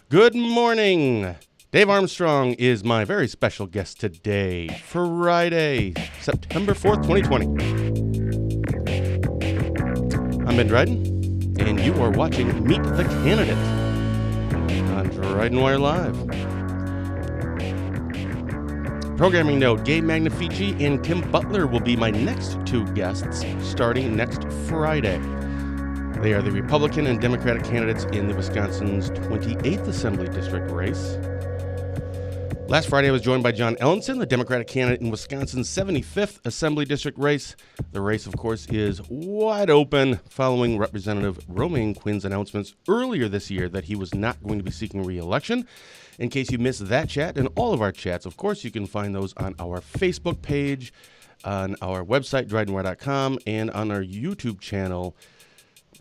Good morning. Dave Armstrong is my very special guest today, Friday, September 4th, 2020. I'm Ben Dryden, and you are watching Meet the Candidate on DrydenWire Live. Programming note, Gabe Magnifici and Kim Butler will be my next two guests starting next Friday. They are the Republican and Democratic candidates in the Wisconsin's 28th Assembly District race. Last Friday, I was joined by John Ellenson, the Democratic candidate in Wisconsin's 75th Assembly District race. The race, of course, is wide open following Representative Romaine Quinn's announcements earlier this year that he was not going to be seeking re-election. In case you missed that chat and all of our chats, of course, you can find those on our Facebook page, on our website, DrydenWire.com, and on our YouTube channel.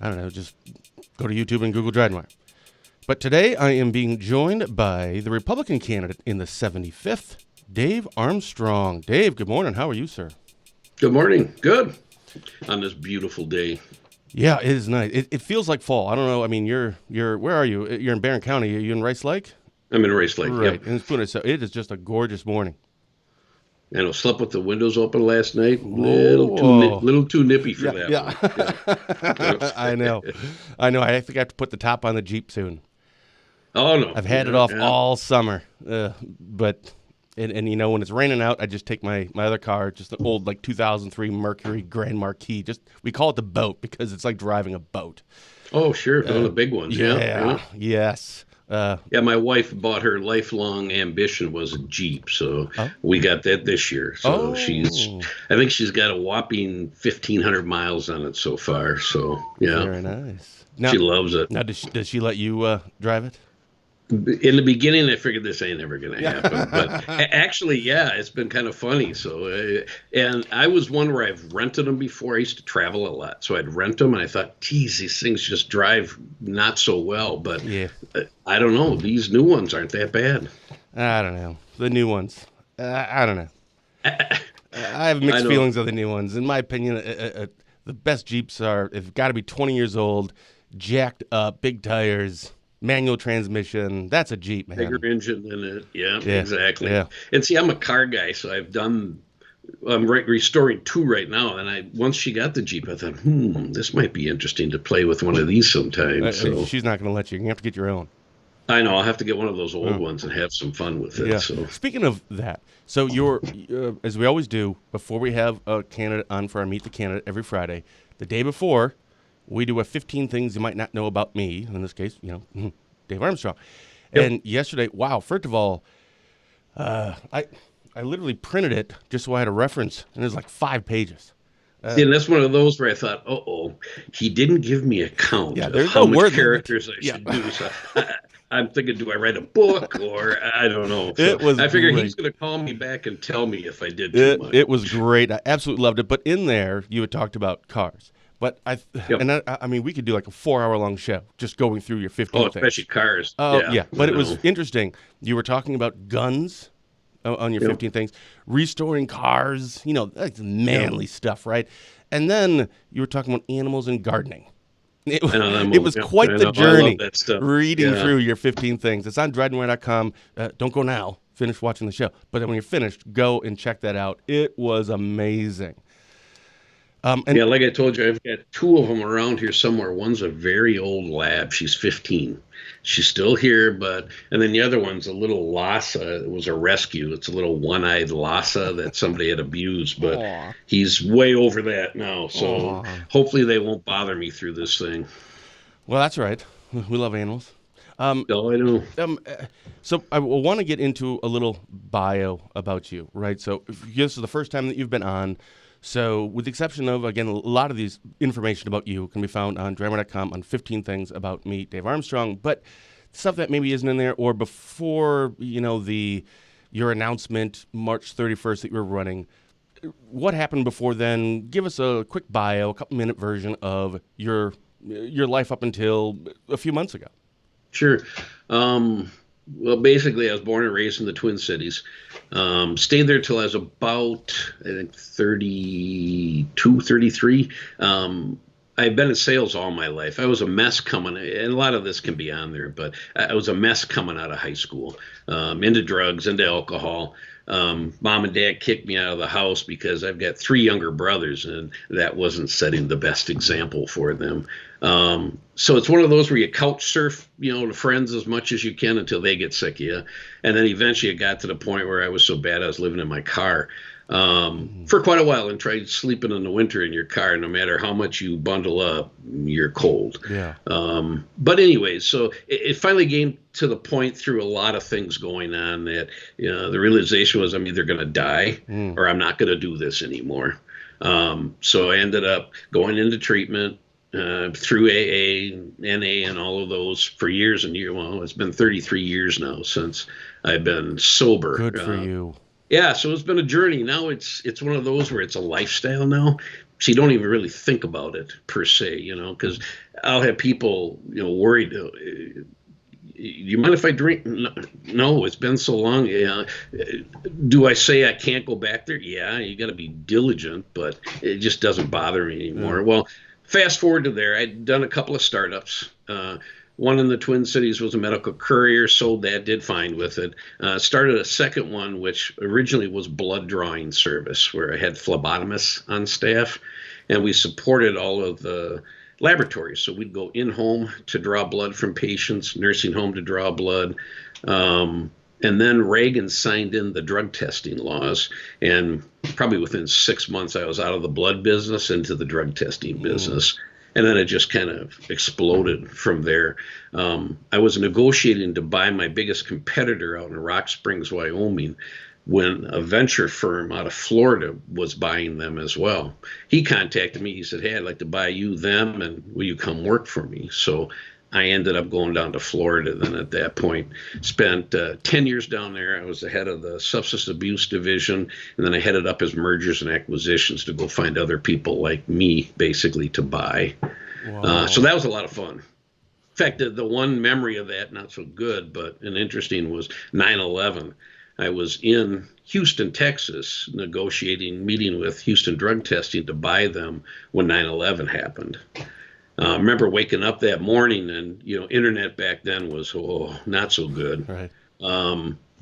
I don't know, just go to YouTube and Google DrydenWire. But today I am being joined by the Republican candidate in the 75th, Dave Armstrong. Dave, good morning. How are you, sir? Good morning. Good. On this beautiful day. Yeah, it is nice. It feels like fall. I don't know. I mean, you're where are you? You're in Barron County. Are you in Rice Lake? I'm in Rice Lake. Right. Yep. And so it is just a gorgeous morning. And I slept with the windows open last night. Little too nippy for that. Yeah. I know. I think I have to put the top on the Jeep soon. Oh, no. I've had it off all summer. But you know, when it's raining out, I just take my other car, just an old, like, 2003 Mercury Grand Marquis. We call it the boat because it's like driving a boat. Oh, sure. One of the big ones. Yeah. Yes. My wife bought her lifelong ambition was a Jeep, so we got that this year. So I think she's got a whopping 1,500 miles on it so far. So yeah, very nice. Now, she loves it. Now, does she let you drive it? In the beginning, I figured this ain't ever going to happen, but actually, yeah, it's been kind of funny. So, and I was one where I've rented them before. I used to travel a lot, so I'd rent them, and I thought, geez, these things just drive not so well. But yeah. I don't know. These new ones aren't that bad. I don't know. The new ones. I don't know. I have mixed feelings of the new ones. In my opinion, the best Jeeps have got to be 20 years old, jacked up, big tires. Manual transmission, that's a Jeep, man. Bigger engine than it. Yeah, exactly. Yeah. And see, I'm a car guy, so I'm restoring two right now. And once she got the Jeep, I thought, this might be interesting to play with one of these sometime. So she's not going to let you. You have to get your own. I know. I'll have to get one of those old ones and have some fun with it. Yeah. So speaking of that, so you're, as we always do, before we have a candidate on for our Meet the Candidate every Friday, the day before, we do a 15 things you might not know about me. In this case, Dave Armstrong. Yep. And yesterday, wow, first of all, I literally printed it just so I had a reference, and it was like 5 pages. And that's one of those where I thought, he didn't give me a count of how much characters I should do. So I'm thinking, do I write a book or I don't know. So I figured he's going to call me back and tell me if I did too much. It was great. I absolutely loved it. But in there, you had talked about cars. But I mean, we could do like a 4-hour-long show just going through your 15 things. Especially cars. Yeah. But it was interesting. You were talking about guns on your 15 things, restoring cars, like manly stuff, right? And then you were talking about animals and gardening. It was quite the journey reading through your 15 things. It's on DrydenWire.com. Don't go now. Finish watching the show. But then when you're finished, go and check that out. It was amazing. Like I told you, I've got 2 of them around here somewhere. One's a very old lab. She's 15. She's still here, and then the other one's a little Lhasa. It was a rescue. It's a little one-eyed Lhasa that somebody had abused, but he's way over that now. So hopefully they won't bother me through this thing. Well, that's right. We love animals. I know. So I want to get into a little bio about you, right? So this is the first time that you've been on. So with the exception of, again, a lot of these information about you can be found on DrydenWire.com on 15 things about me, Dave Armstrong, but stuff that maybe isn't in there or before, your announcement, March 31st that you were running, what happened before then? Give us a quick bio, a couple-minute version of your life up until a few months ago. Sure. Well, basically, I was born and raised in the Twin Cities. Stayed there till I was about, I think, 32, 33. I've been in sales all my life. I was a mess coming, and a lot of this can be on there, but I was a mess coming out of high school, into drugs, into alcohol. Mom and dad kicked me out of the house because I've got 3 younger brothers, and that wasn't setting the best example for them. So it's one of those where you couch surf, to friends as much as you can until they get sick of you. And then eventually it got to the point where I was so bad I was living in my car for quite a while, and tried sleeping in the winter in your car. No matter how much you bundle up, you're cold. Yeah. But anyways, so it finally came to the point through a lot of things going on that, the realization was I'm either going to die or I'm not going to do this anymore. So I ended up going into treatment through AA, NA, and all of those for years and years. Well, it's been 33 years now since I've been sober. Good for you. Yeah, so it's been a journey. Now it's one of those where it's a lifestyle now. So you don't even really think about it per se, because I'll have people, worried. Do you mind if I drink? No, it's been so long. Do I say I can't go back there? Yeah, you got to be diligent, but it just doesn't bother me anymore. Well, fast forward to there. I'd done a couple of startups. One in the Twin Cities was a medical courier, sold that, did fine with it. Started a second one, which originally was blood drawing service, where I had phlebotomists on staff, and we supported all of the laboratories. So we'd go in-home to draw blood from patients, nursing home to draw blood. And then Reagan signed in the drug testing laws, and probably within 6 months, I was out of the blood business into the drug testing business. And then it just kind of exploded from there. I was negotiating to buy my biggest competitor out in Rock Springs, Wyoming, when a venture firm out of Florida was buying them as well. He contacted me. He said, hey, I'd like to buy you them, and will you come work for me? So I ended up going down to Florida then at that point. Spent 10 years down there. I was the head of the substance abuse division, and then I headed up as mergers and acquisitions to go find other people like me, basically, to buy. Wow. So that was a lot of fun. In fact, the one memory of that, not so good, but an interesting, was 9/11. I was in Houston, Texas, meeting with Houston Drug Testing to buy them when 9/11 happened. I remember waking up that morning, and internet back then was not so good. Right.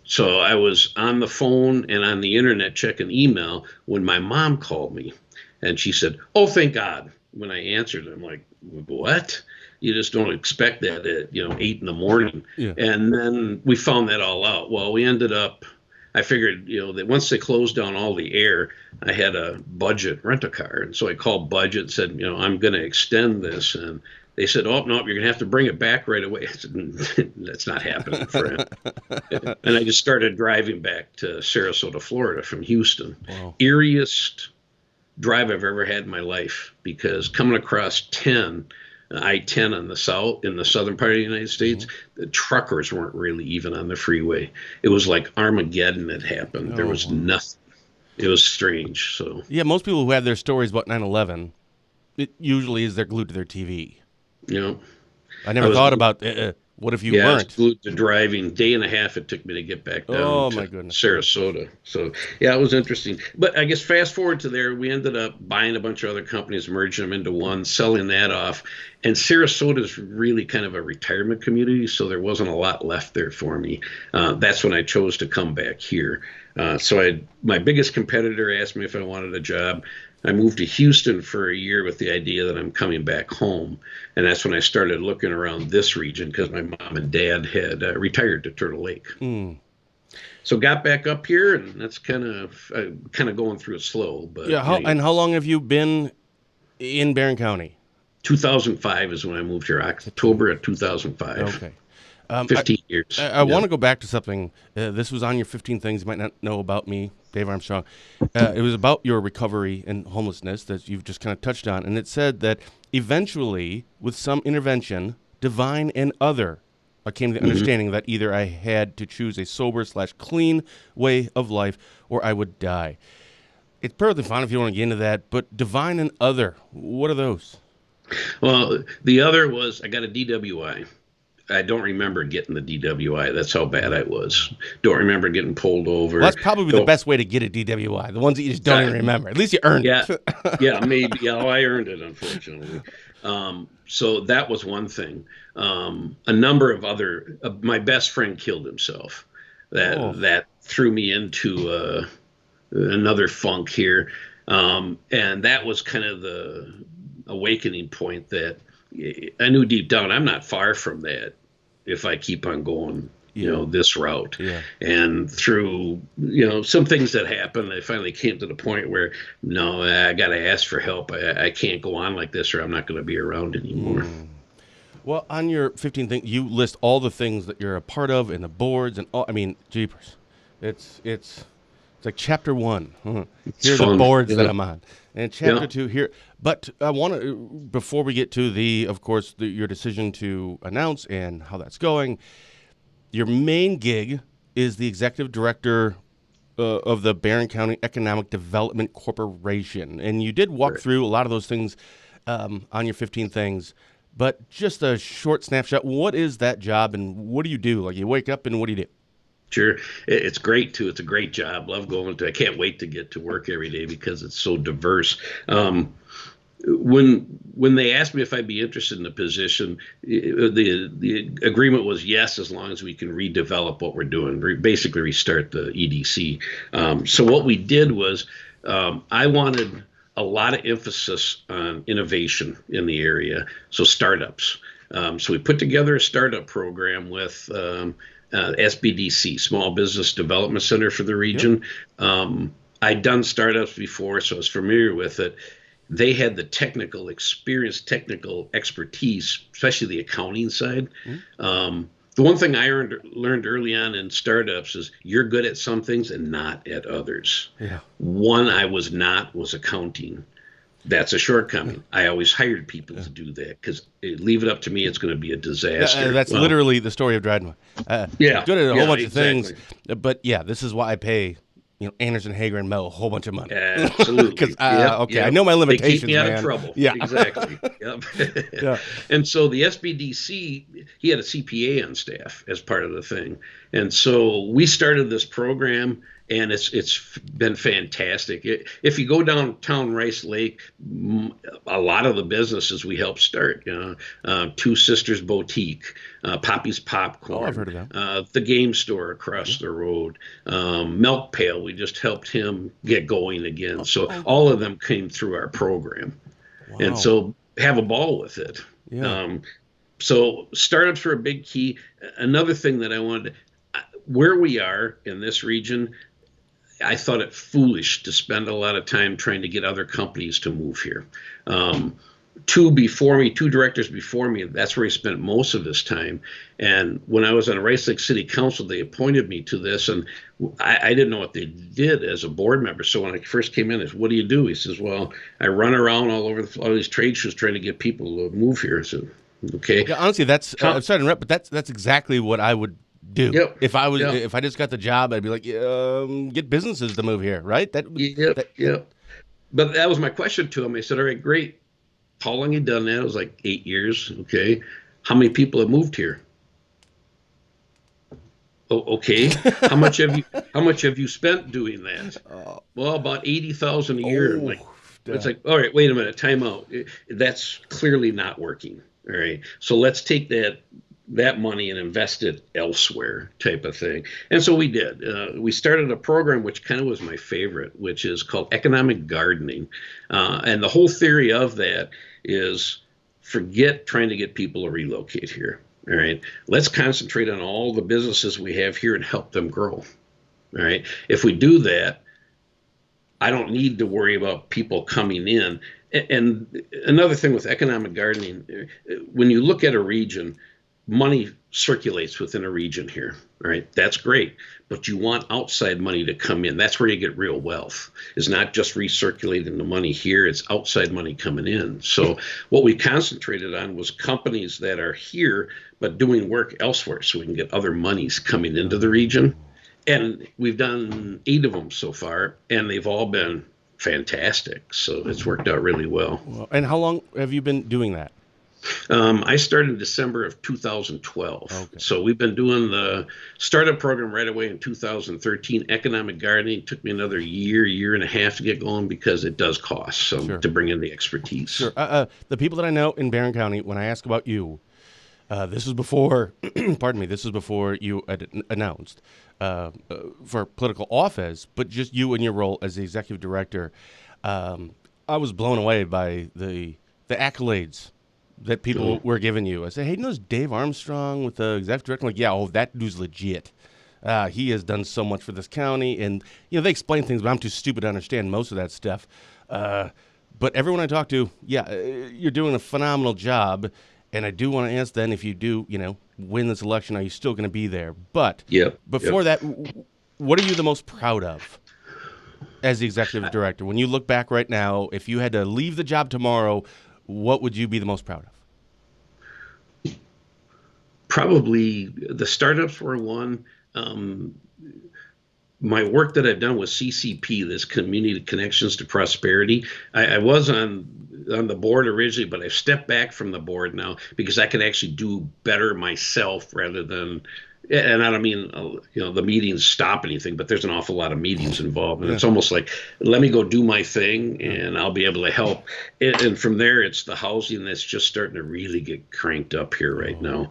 So I was on the phone and on the internet checking email when my mom called me, and she said, "Oh, thank God." When I answered, I'm like, "What?" You just don't expect that at 8 in the morning. Yeah. And then we found that all out. Well, we ended up. I figured, that once they closed down all the air, I had a budget rent a car. And so I called budget and said, I'm going to extend this. And they said, oh, no, you're going to have to bring it back right away. I said, that's not happening, friend. And I just started driving back to Sarasota, Florida from Houston. Wow. Eeriest drive I've ever had in my life, because coming across I-10 in the southern part of the United States, the truckers weren't really even on the freeway. It was like Armageddon had happened. There was nothing. It was strange. So yeah, most people who have their stories about 9/11, it usually is they're glued to their TV. I never thought about what if you weren't? I was glued to driving. Day and a half it took me to get back down to Sarasota. So yeah, it was interesting. But I guess fast forward to there, we ended up buying a bunch of other companies, merging them into one, selling that off. And Sarasota is really kind of a retirement community, so there wasn't a lot left there for me. That's when I chose to come back here. So my biggest competitor asked me if I wanted a job. I moved to Houston for a year with the idea that I'm coming back home. And that's when I started looking around this region, because my mom and dad had retired to Turtle Lake. So got back up here, and that's kind of going through it slow. But yeah, how long have you been in Barron County? 2005 is when I moved here, October of 2005. Okay. 15 years. I want to go back to something. This was on your 15 things you might not know about me, Dave Armstrong. It was about your recovery and homelessness that you've just kind of touched on. And it said that eventually, with some intervention, divine and other, I came to the understanding that either I had to choose a sober/clean way of life or I would die. It's perfectly fine if you don't want to get into that, but divine and other, what are those? Well, the other was I got a DWI. I don't remember getting the DWI. That's how bad I was. Don't remember getting pulled over. Well, that's probably the best way to get a DWI. The ones that you just don't even remember. At least you earned it. Yeah, maybe. Yeah, I earned it, unfortunately. So that was one thing. A number of other. My best friend killed himself. That threw me into another funk here, and that was kind of the awakening point that I knew deep down I'm not far from that if I keep on going, this route. Yeah. And through, some things that happened, I finally came to the point where, no, I got to ask for help. I can't go on like this or I'm not going to be around anymore. Well, on your 15 thing, you list all the things that you're a part of and the boards and all. I mean, jeepers. It's like chapter 1. Here are the boards that I'm on. And chapter 2 here. But I want to, before we get to of course, your decision to announce and how that's going, your main gig is the executive director of the Barron County Economic Development Corporation. And you did walk through a lot of those things on your 15 things. But just a short snapshot, what is that job and what do you do? Like you wake up and what do you do? Sure. It's great, too. It's a great job. Love going to. I can't wait to get to work every day because it's so diverse. When they asked me if I'd be interested in the position, the agreement was yes, as long as we can redevelop what we're doing, basically restart the EDC. So what we did was I wanted a lot of emphasis on innovation in the area, so startups. So we put together a startup program with SBDC, Small Business Development Center for the region. Yep. I'd done startups before, so I was familiar with it. They had the technical experience, technical expertise, especially the accounting side. Mm-hmm. The one thing I learned early on in startups is you're good at some things and not at others. Yeah. One I was not was accounting. That's a shortcoming. I always hired people to do that because leave it up to me, it's going to be a disaster. That's literally the story of DrydenWire. Yeah, good at a whole bunch of things, but this is why I pay Anderson, Hager, and Mel a whole bunch of money. Absolutely. Because I know my limitations. They keep me out of trouble. Yeah, exactly. Yep. Yeah. And so the SBDC, he had a CPA on staff as part of the thing, and so we started this program. And it's been fantastic. If you go downtown Rice Lake, a lot of the businesses we helped start, Two Sisters Boutique, Poppy's Popcorn, I've heard of that. The Game Store across the road, Milk Pail, we just helped him get going again. So all of them came through our program. Wow. And so have a ball with it. Yeah. So startups are a big key. Another thing that I wanted, where we are in this region, I thought it foolish to spend a lot of time trying to get other companies to move here. Two directors before me, that's where he spent most of his time. And when I was on Rice Lake City Council, they appointed me to this, and I didn't know what they did as a board member. So when I first came in, I said, "What do you do?" He says, "Well, I run around all over all these trade shows trying to get people to move here." I said, "Okay." Yeah, honestly, that's I'm sorry to interrupt, but that's exactly what I would do. Yep. If I just got the job, I'd be like, get businesses to move here, right? Yep. But that was my question to him. I said, "All right, great. How long you done that?" It was like 8 years. Okay. How many people have moved here? Oh, okay. How much have you spent doing that? Well, about $80,000 a year. It's like, all right, wait a minute, time out. That's clearly not working. All right. So let's take that money and invest it elsewhere, type of thing. And so we did. We started a program which kind of was my favorite, which is called economic gardening. And the whole theory of that is forget trying to get people to relocate here. All right. Let's concentrate on all the businesses we have here and help them grow. All right. If we do that, I don't need to worry about people coming in. And another thing with economic gardening, when you look at a region, money circulates within a region here, right? That's great, but you want outside money to come in. That's where you get real wealth. It's not just recirculating the money here, it's outside money coming in. So what we concentrated on was companies that are here, but doing work elsewhere so we can get other monies coming into the region. And we've done 8 of them so far, and they've all been fantastic. So it's worked out really well. And how long have you been doing that? I started in December of 2012. Okay. So we've been doing the startup program right away in 2013. Economic gardening took me another year and a half to get going because it does cost Sure. to bring in the expertise. Sure. The people that I know in Barron County, when I ask about you, this was before, pardon me, this was before you had announced for political office, but just you and your role as the executive director. I was blown away by the accolades that people were giving you. I said, hey, you know this Dave Armstrong with the executive director? I'm like, yeah, that dude's legit. He has done so much for this county. And, they explain things, but I'm too stupid to understand most of that stuff. But everyone I talk to, you're doing a phenomenal job. And I do want to ask then, if you do, win this election, are you still going to be there? But before that, what are you the most proud of as the executive director? When you look back right now, if you had to leave the job tomorrow, what would you be the most proud of? Probably the startups were one. My work that I've done with CCP, this Community Connections to Prosperity, I was on the board originally, but I've stepped back from the board now because I can actually do better myself rather than, and I don't mean, the meetings stop anything, but there's an awful lot of meetings involved. And it's almost like, let me go do my thing and I'll be able to help. And from there, it's the housing that's just starting to really get cranked up here right now,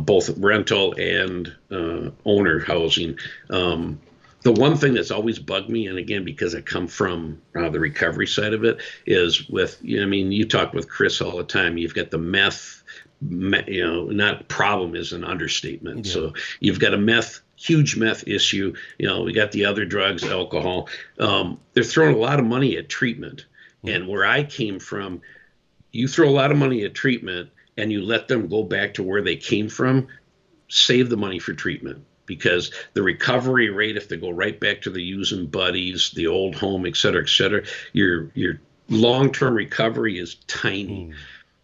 both rental and owner housing. The one thing that's always bugged me, and again, because I come from the recovery side of it, is with, you talk with Chris all the time, you've got the meth, not problem is an understatement. Yeah. So you've got a huge meth issue. We got the other drugs, alcohol. They're throwing a lot of money at treatment. Mm-hmm. And where I came from, you throw a lot of money at treatment and you let them go back to where they came from, save the money for treatment. Because the recovery rate, if they go right back to the using buddies, the old home, et cetera, your long-term recovery is tiny. Mm.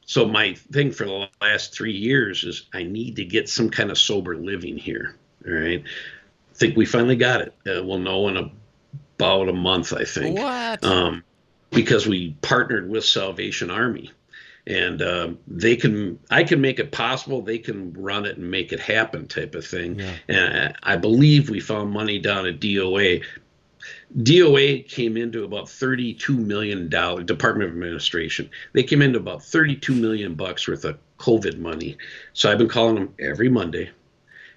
So my thing for the last 3 years is I need to get some kind of sober living here. All right. I think we finally got it. We'll know in about a month, I think. What? Because we partnered with Salvation Army. And I can make it possible. They can run it and make it happen type of thing. Yeah. And I believe we found money down at DOA. DOA came into about $32 million, Department of Administration. They came into about $32 million worth of COVID money. So I've been calling them every Monday.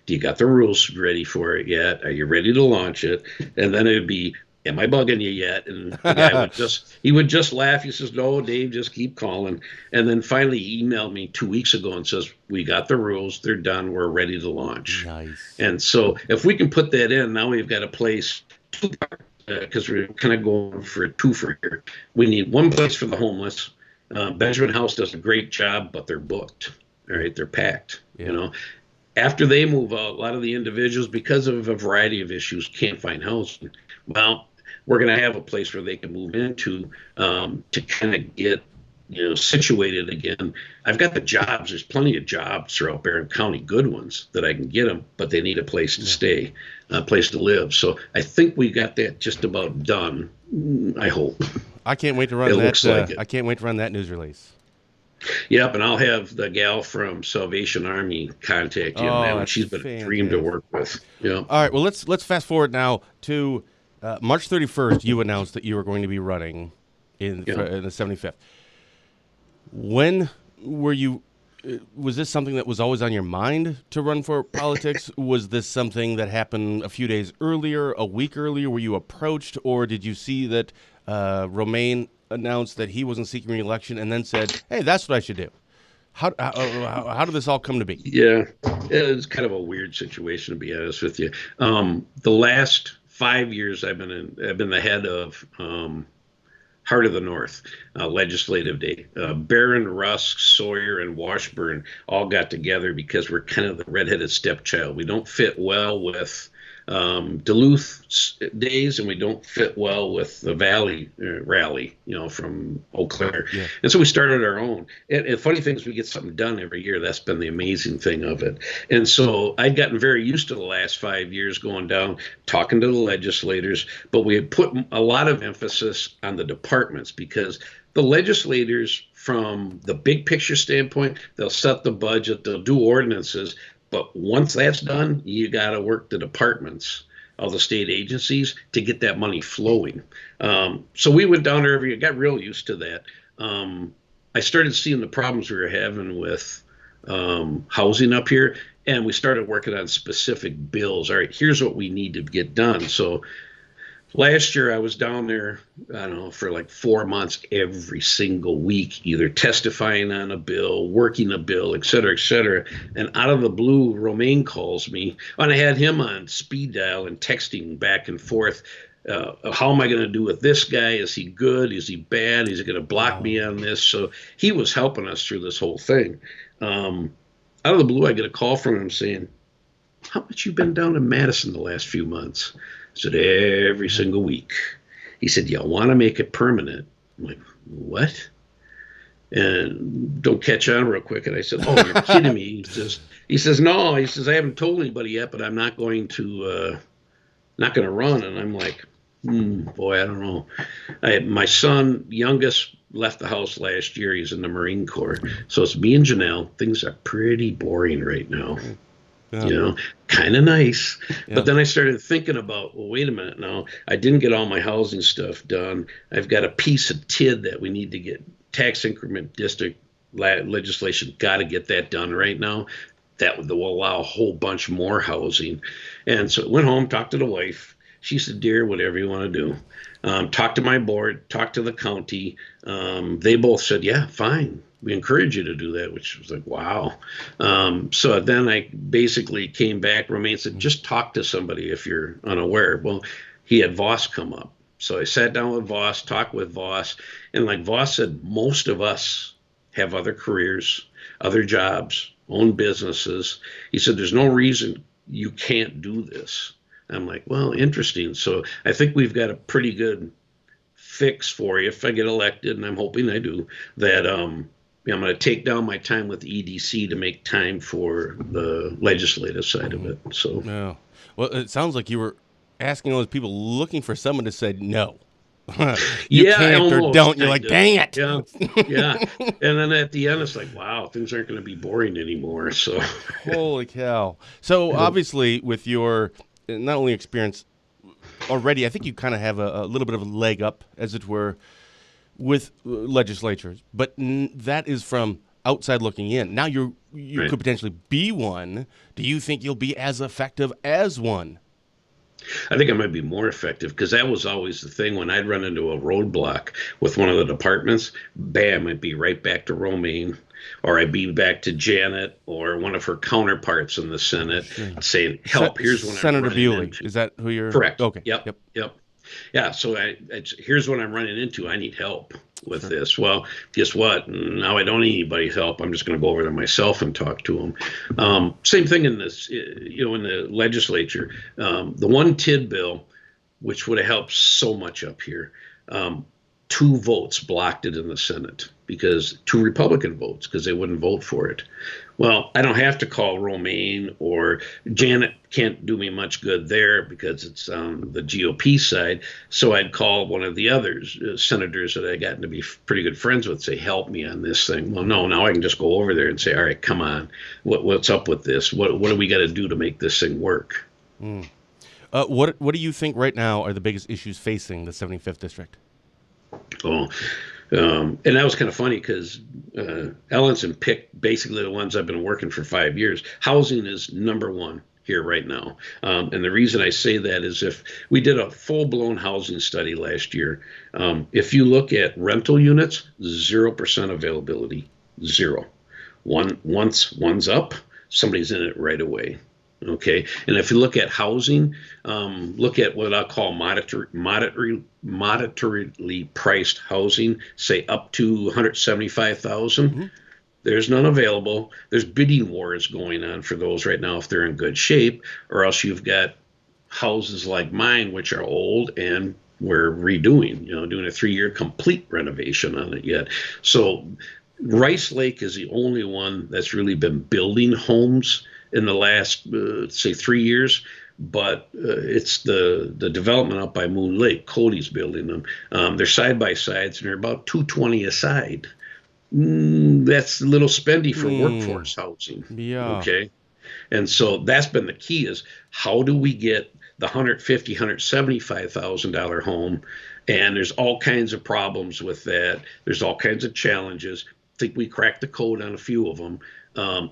Do you got the rules ready for it yet? Are you ready to launch it? And then it would be, am I bugging you yet? And the guy would just laugh. He says, no, Dave, just keep calling. And then finally he emailed me 2 weeks ago and says, we got the rules. They're done. We're ready to launch. Nice. And so if we can put that in, now we've got a place, because we're kind of going for a twofer here. We need one place for the homeless. Benjamin House does a great job, but they're booked. All right. They're packed, After they move out, a lot of the individuals, because of a variety of issues, can't find housing. Well, we're going to have a place where they can move into to kind of get, situated again. I've got the jobs. There's plenty of jobs throughout Barron County, good ones that I can get them, but they need a place to stay, a place to live. So I think we got that just about done. I hope. I can't wait to run that. I can't wait to run that news release. Yep, and I'll have the gal from Salvation Army contact you on that one. She's been a dream to work with. Yeah. All right. Well, let's fast forward now to March 31st. You announced that you were going to be running in the 75th. When were you? Was this something that was always on your mind to run for politics? Was this something that happened a few days earlier, a week earlier? Were you approached, or did you see that Romaine announced that he wasn't seeking re-election and then said, hey, that's what I should do? How did this all come to be? Yeah, it's kind of a weird situation, to be honest with you. The last 5 years I've been the head of Heart of the North, Legislative Day. Barron, Rusk, Sawyer, and Washburn all got together because we're kind of the redheaded stepchild. We don't fit well with Duluth days, and we don't fit well with the Valley rally, from Eau Claire. Yeah. And so we started our own. And funny thing is, we get something done every year. That's been the amazing thing of it. And so I'd gotten very used to the last 5 years going down, talking to the legislators, but we had put a lot of emphasis on the departments, because the legislators, from the big picture standpoint, they'll set the budget, they'll do ordinances, but once that's done, you got to work the departments, all the state agencies, to get that money flowing. So we went down there every year, got real used to that. I started seeing the problems we were having with housing up here, and we started working on specific bills. All right, here's what we need to get done. So last year I was down there, I don't know, for like 4 months every single week, either testifying on a bill, working a bill, et cetera, et cetera. And out of the blue, Romaine calls me, and I had him on speed dial and texting back and forth. How am I going to do with this guy? Is he good? Is he bad? Is he going to block me on this? So he was helping us through this whole thing. Out of the blue, I get a call from him saying, how much you been down in Madison the last few months? I said, every single week. He said, you want to make it permanent? I'm like, what? And don't catch on real quick. And I said, oh, you're kidding me. He says, no. He says, I haven't told anybody yet, but I'm not going to run. And I'm like, boy, I don't know. My son, youngest, left the house last year. He's in the Marine Corps. So it's me and Janelle. Things are pretty boring right now. Yeah. Kind of nice. Yeah. But then I started thinking about, well, wait a minute now. I didn't get all my housing stuff done. I've got a piece of TID that we need to get, tax increment district legislation. Got to get that done right now. That will allow a whole bunch more housing. And so I went home, talked to the wife. She said, dear, whatever you want to do. Talk to my board, talk to the county. They both said, yeah, fine. We encourage you to do that, which was like, wow. So then I basically came back. Romaine said, just talk to somebody if you're unaware. Well, he had Voss come up. So I sat down with Voss, talked with Voss. And like Voss said, most of us have other careers, other jobs, own businesses. He said, there's no reason you can't do this. I'm like, well, interesting. So I think we've got a pretty good fix for you if I get elected, and I'm hoping I do, that I'm going to take down my time with EDC to make time for the legislative side of it. So, yeah. Well, it sounds like you were asking all those people looking for someone to say no. You can't or don't. You're like, dang it. Yeah, yeah. And then at the end, it's like, wow, things aren't going to be boring anymore. So, holy cow. So obviously, with your not only experience already, I think you kind of have a little bit of a leg up, as it were, with legislatures, but that is from outside looking in. Now you right. could potentially be one. Do you think you'll be as effective as one? I think I might be more effective, because that was always the thing. When I'd run into a roadblock with one of the departments, bam, I'd be right back to Romaine, or I'd be back to Janet or one of her counterparts in the Senate saying, help, here's what Senator I'm Bewley. Into. Is that who you're? Correct. Okay. Yep. Yeah, so here's what I'm running into. I need help with this. Well, guess what? Now I don't need anybody's help. I'm just going to go over there myself and talk to them. Same thing in this, in the legislature. The one TID bill, which would have helped so much up here, 2 votes blocked it in the Senate, because 2 Republican votes, because they wouldn't vote for it. Well, I don't have to call Romaine, or Janet can't do me much good there because it's on the GOP side. So I'd call one of the others, senators that I gotten to be pretty good friends with, say, help me on this thing. Well, no, now I can just go over there and say, all right, come on, what's up with this? What do we got to do to make this thing work? What do you think right now are the biggest issues facing the 75th district? And that was kind of funny, because Ellenson picked basically the ones I've been working for 5 years. Housing is number one here right now. And the reason I say that is, if we did a full-blown housing study last year, if you look at rental units, 0% availability, 0. Once one's up, somebody's in it right away. Okay, and if you look at housing, look at what I'll call moderately priced housing, say up to 175,000. Mm-hmm. There's none available. There's bidding wars going on for those right now if they're in good shape, or else you've got houses like mine, which are old and we're redoing, doing a 3-year complete renovation on it yet. So Rice Lake is the only one that's really been building homes in the last, say, 3 years. But it's the development up by Moon Lake. Cody's building them. They're side by sides, and they're about $220 a side. That's a little spendy for workforce housing. Yeah. Okay. And so that's been the key, is how do we get the $150,000, $175,000 home? And there's all kinds of problems with that. There's all kinds of challenges. I think we cracked the code on a few of them.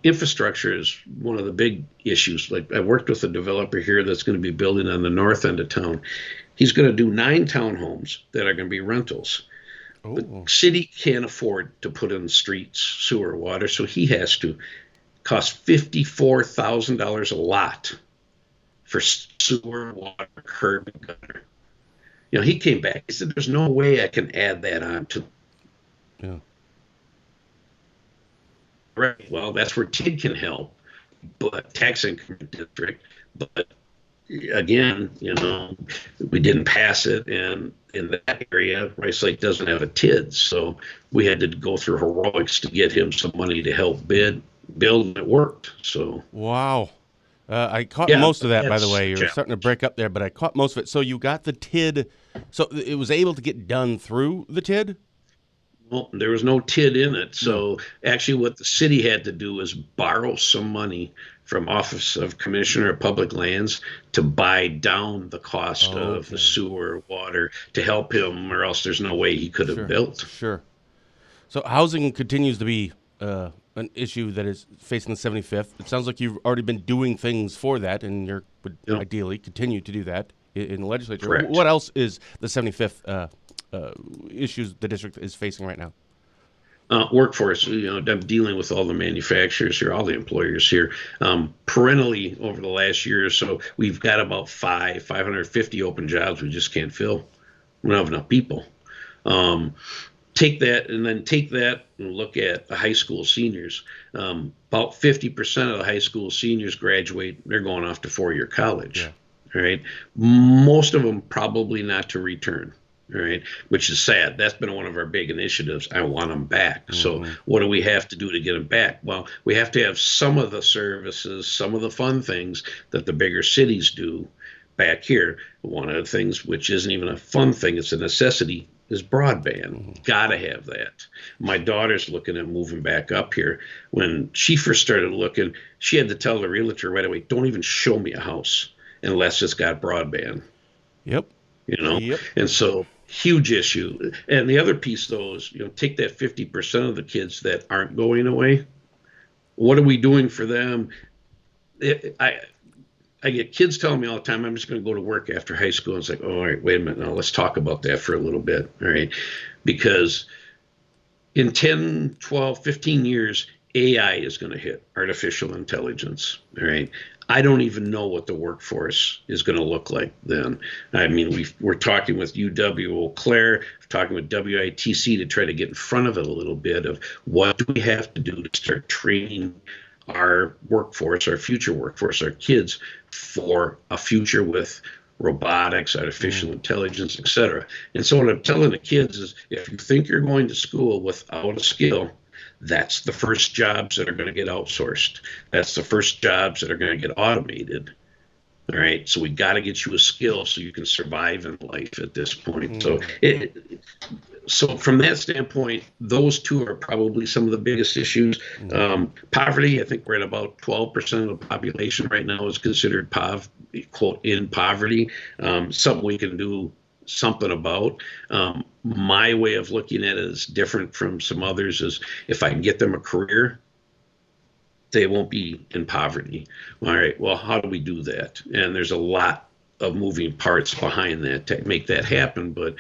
Infrastructure is one of the big issues. Like, I worked with a developer here that's going to be building on the north end of town. He's going to do 9 townhomes that are going to be rentals. Oh. The city can't afford to put in streets, sewer, water, so he has to. Cost $54,000 a lot for sewer, water, curb, and gutter. He came back. He said, "There's no way I can add that on to." Yeah. Right. Well, that's where TID can help, but tax increment district. But again, we didn't pass it, and in that area, Rice Lake doesn't have a TID, so we had to go through heroics to get him some money to help build, and it worked. So wow. I caught most of that, by the way. You're starting to break up there, but I caught most of it. So you got the TID. So it was able to get done through the TID? Well, there was no TID in it. So actually what the city had to do was borrow some money from Office of Commissioner of Public Lands to buy down the cost of the sewer, water, to help him, or else there's no way he could have built. Sure. So housing continues to be an issue that is facing the 75th. It sounds like you've already been doing things for that, and you would ideally continue to do that in the legislature. Correct. What else is the 75th issues the district is facing right now? Workforce. I'm dealing with all the manufacturers here, all the employers here. Perennially, over the last year or so, we've got about 550 open jobs we just can't fill. We don't have enough people. Take that and look at the high school seniors. About 50% of the high school seniors graduate. They're going off to 4-year college. Yeah. All right. Most of them probably not to return. All right. Which is sad. That's been one of our big initiatives. I want them back. Mm-hmm. So what do we have to do to get them back? Well, we have to have some of the services, some of the fun things that the bigger cities do back here. One of the things, which isn't even a fun thing, it's a necessity, is broadband. Mm-hmm. Gotta have that. My daughter's looking at moving back up here. When she first started looking, she had to tell the realtor right away, don't even show me a house unless it's got broadband. Yep. Yep. And so, huge issue. And the other piece, though, is, take that 50% of the kids that aren't going away. What are we doing for them? I get kids telling me all the time, I'm just going to go to work after high school. And it's like, oh, all right, wait a minute. Now let's talk about that for a little bit. All right. Because in 10, 12, 15 years, AI is going to hit, artificial intelligence. All right. I don't even know what the workforce is going to look like then. I mean, we're talking with UW Eau Claire, talking with WITC to try to get in front of it a little bit of what do we have to do to start training our workforce, our future workforce, our kids for a future with robotics, artificial intelligence, et cetera. And so what I'm telling the kids is, if you think you're going to school without a skill, that's the first jobs that are going to get outsourced. That's the first jobs that are going to get automated. All right. So we got to get you a skill so you can survive in life at this point. So from that standpoint, those two are probably some of the biggest issues. Poverty, I think we're at about 12% of the population right now is considered quote, in poverty. Something we can do something about. My way of looking at it is different from some others, is if I can get them a career, they won't be in poverty. All right, well, how do we do that? And there's a lot of moving parts behind that to make that happen, but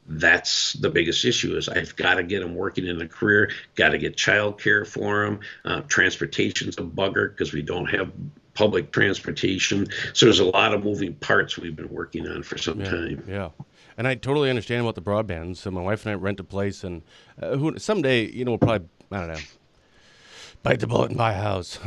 that's the biggest issue, is I've got to get them working in a career, got to get childcare for them. Transportation's a bugger because we don't have public transportation. So there's a lot of moving parts we've been working on for some time. Yeah. And I totally understand about the broadband. So my wife and I rent a place, and someday, we'll probably, I don't know, bite the bullet and buy a house.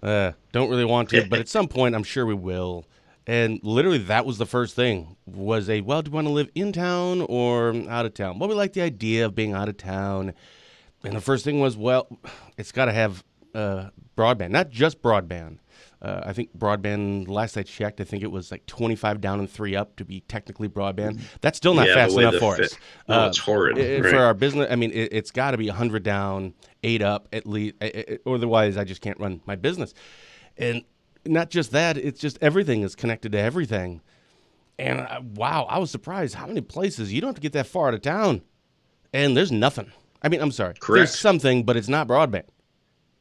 Don't really want to, but at some point, I'm sure we will. And literally that was the first thing was do you want to live in town or out of town? Well, we like the idea of being out of town. And the first thing was, well, it's got to have broadband, not just broadband. I think broadband, last I checked, I think it was like 25 down and 3 up to be technically broadband. That's still not fast enough for us. No, it's horrid. Right. For our business, I mean, it's got to be 100 down, 8 up at least. Otherwise, I just can't run my business. And not just that, it's just everything is connected to everything. And wow, I was surprised how many places you don't have to get that far out of town. And there's nothing. I mean, I'm sorry. Correct. There's something, but it's not broadband.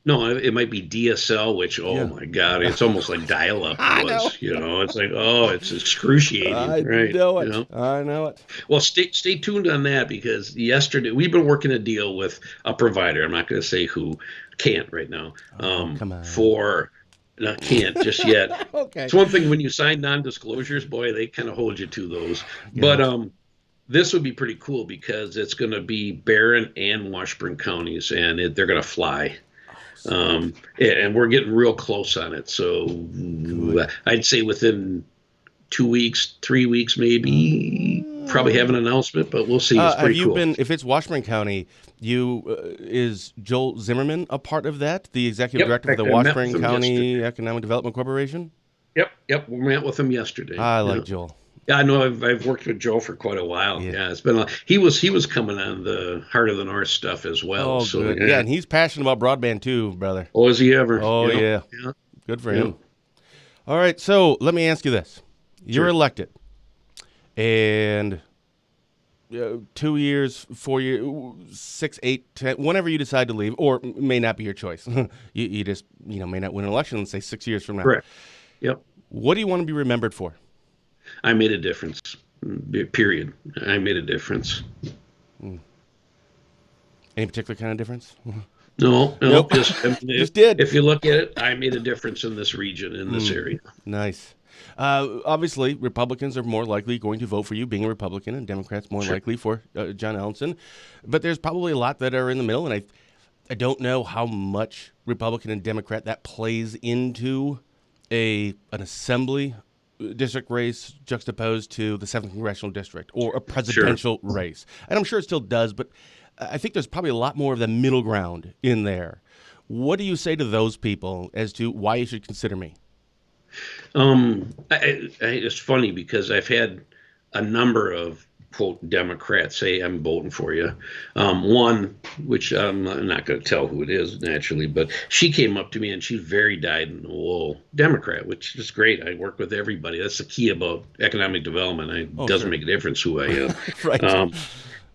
No, it might be DSL, which, my God, it's almost like dial-up was. It's like, it's excruciating. I know it. I know it. Well, stay tuned on that, because yesterday we've been working a deal with a provider. I'm not going to say who. Can't right now. Come on. Can't just yet. Okay. It's one thing when you sign non-disclosures, boy, they kind of hold you to those. Yeah. But this would be pretty cool because it's going to be Barron and Washburn counties, and they're going to fly. And we're getting real close on it. So I'd say within 2 weeks, 3 weeks, maybe probably have an announcement, but we'll see. It's pretty cool. If it's Washburn County, is Joel Zimmerman a part of that? The executive director of the Washburn County Economic Development Corporation? Yep. We met with him yesterday. I like Joel. Yeah, I know. I've worked with Joe for quite a while. Yeah, it's been. He was coming on the Heart of the North stuff as well. Oh, so, good. Yeah, and he's passionate about broadband too, brother. Oh, is he ever? Oh, yeah. Good for him. All right, so let me ask you this: You're elected, and 2 years, 4 years, 6, 8, 10, whenever you decide to leave, or may not be your choice. you just may not win an election and say 6 years from now. Correct. Yep. What do you want to be remembered for? I made a difference. Period. I made a difference. Any particular kind of difference? No. Nope. Just did. If you look at it, I made a difference in this region, in this area. Nice. Obviously, Republicans are more likely going to vote for you, being a Republican, and Democrats more likely for John Ellenson. But there's probably a lot that are in the middle, and I don't know how much Republican and Democrat that plays into an assembly district race juxtaposed to the 7th Congressional District or a presidential race. And I'm sure it still does, but I think there's probably a lot more of the middle ground in there. What do you say to those people as to why you should consider me? It's funny because I've had a number of, quote, Democrats say, I'm voting for you. One, which I'm not going to tell who it is, naturally, but she came up to me and she's very dyed-in-the-wool Democrat, which is great. I work with everybody. That's the key about economic development. It doesn't make a difference who I am. Right.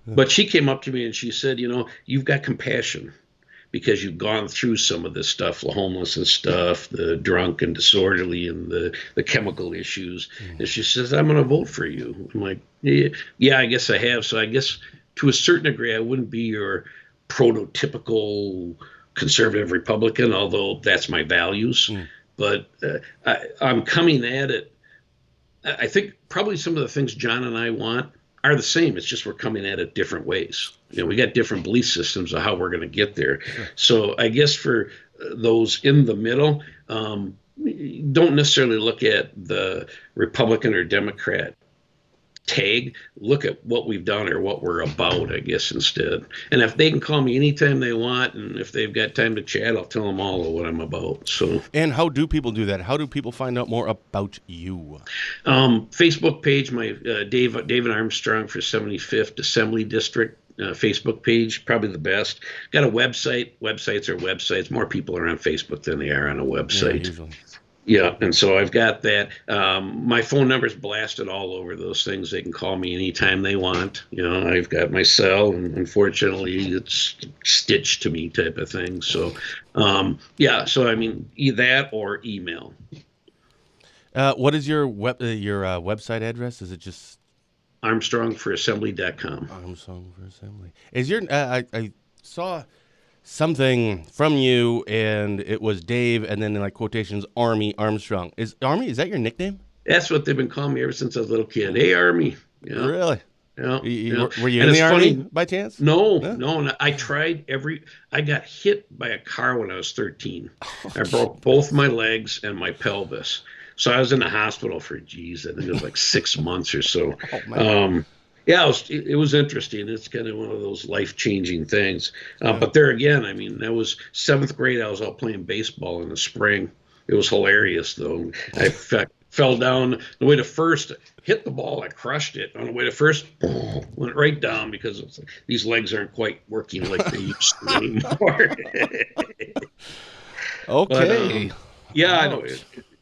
But she came up to me and she said, you've got compassion because you've gone through some of this stuff, the homeless and stuff, the drunk and disorderly and the chemical issues. And she says, I'm going to vote for you. I'm like, yeah, I guess I have. So I guess to a certain degree, I wouldn't be your prototypical conservative Republican, although that's my values. But I'm coming at it. I think probably some of the things John and I want are the same. It's just we're coming at it different ways. We got different belief systems of how we're going to get there. Sure. So I guess for those in the middle, don't necessarily look at the Republican or Democrat tag. Look at what we've done or what we're about, I guess, instead. And if they can call me anytime they want, and if they've got time to chat, I'll tell them all of what I'm about. So. And how do people do that? How do people find out more about you? Facebook page, my David Armstrong for 75th Assembly District. Facebook page, probably the best. Got a website. Websites are websites. More people are on Facebook than they are on a website. Yeah, usually. Yeah, and so I've got that. My phone number is blasted all over those things. They can call me anytime they want. I've got my cell, and unfortunately, it's stitched to me type of thing. So, so I mean, either that or email. What is your website address? Is it just ArmstrongForAssembly.com. Armstrong for Assembly. Is your I saw something from you, and it was Dave, and then in like quotations, Army Armstrong. Is that your nickname? That's what they've been calling me ever since I was a little kid. Hey, Army. Really? Yeah. Were you in the Army by chance? No. I tried I got hit by a car when I was 13. I broke both my legs and my pelvis. So I was in the hospital for, I think it was like 6 months or so. Oh, man. Yeah, it was interesting. It's kind of one of those life-changing things. But there again, I mean, that was 7th grade. I was out playing baseball in the spring. It was hilarious, though. I fell down. The way to first, hit the ball, I crushed it. On the way to first, went right down because it's like, these legs aren't quite working like they used to anymore. Okay. But, yeah, I know.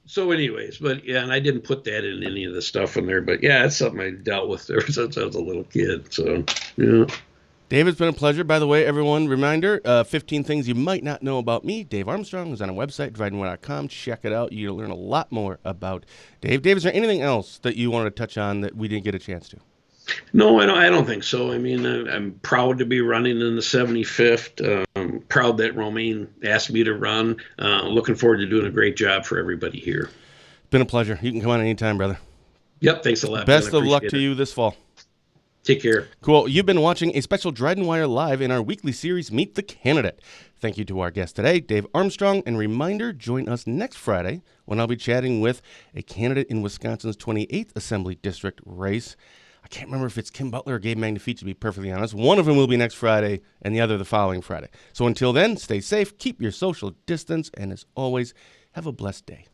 So anyways, but yeah, and I didn't put that in any of the stuff in there, but yeah, it's something I dealt with there since I was a little kid. So, yeah. Dave, it's been a pleasure. By the way, everyone, reminder, 15 things you might not know about me. Dave Armstrong is on our website, DrydenWire.com. Check it out. You'll learn a lot more about Dave. Dave, is there anything else that you wanted to touch on that we didn't get a chance to? No, I don't think so. I mean, I'm proud to be running in the 75th. Proud that Romaine asked me to run. Looking forward to doing a great job for everybody here. Been a pleasure. You can come on anytime, brother. Yep, thanks a lot. Best of luck to you this fall. Take care. Cool. You've been watching a special DrydenWire Live in our weekly series, Meet the Candidate. Thank you to our guest today, Dave Armstrong. And reminder, join us next Friday when I'll be chatting with a candidate in Wisconsin's 28th Assembly District race. I can't remember if it's Kim Butler or Gabe Magnifici, to be perfectly honest. One of them will be next Friday and the other the following Friday. So until then, stay safe, keep your social distance, and as always, have a blessed day.